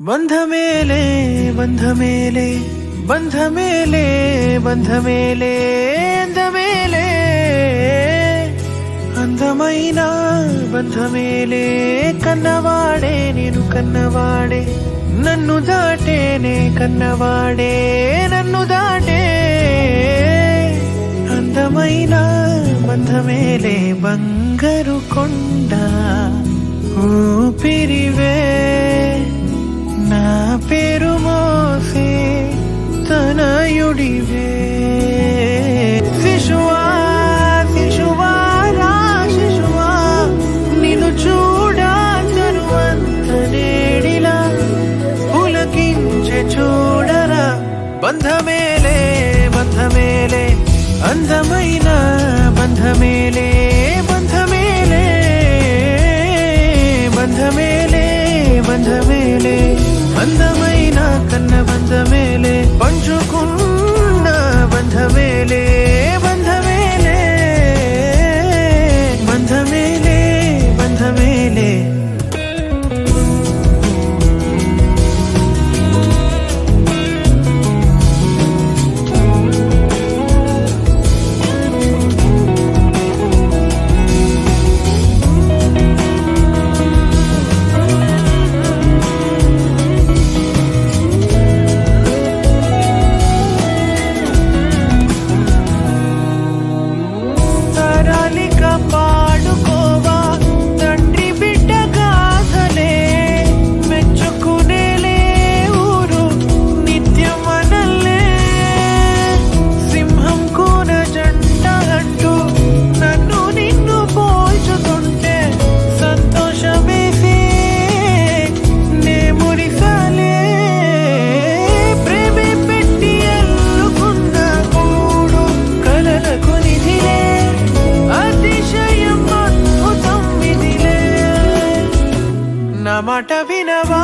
ಬಂಧ ಮೇಲೆ ಬಂಧ ಮೇಲೆ ಬಂಧ ಮೇಲೆ ಬಂಧ ಮೇಲೆ ಅಂದ ಮೇಲೆ అందమైన బంధ మేలే కన్నవాడే నేను కన్నవాడే నన్ను దాటేనే కన్నవాడే నన్ను దాటే అందమైన బంధ మేలే బంగారు కొండ ఊపిరివే నా పేరు మోసే తనయుడివే శిశువా శిశువా రా శిశువా నిన్ను చూడా తరువంత నేడిలా పులకించే చూడరా బంధమేలే బంధమేలే అందమైన బంధమేలే బంధమేలే బంధమేలే బంధమేలే అందమైన కన్న బంధమేలే పంచుకున్న బంధమేలే బంధమేలే బంధమేలే బంధమేలే పాడుకోవా తండ్రి బిడ్డ గాథలే మెచ్చుకునేలే ఊరు నిత్యం అనల్లే సింహం కూన జంట అంటూ నన్ను నిన్ను పోల్చుతుంటే సంతోషమేసి నే మురిసాలే ప్రేమే పెట్టి ఎల్లుకున్న కూడు కలలకు నిధిలే అతిశయం అద్భుతం ఇదిలే నా మాట వినవా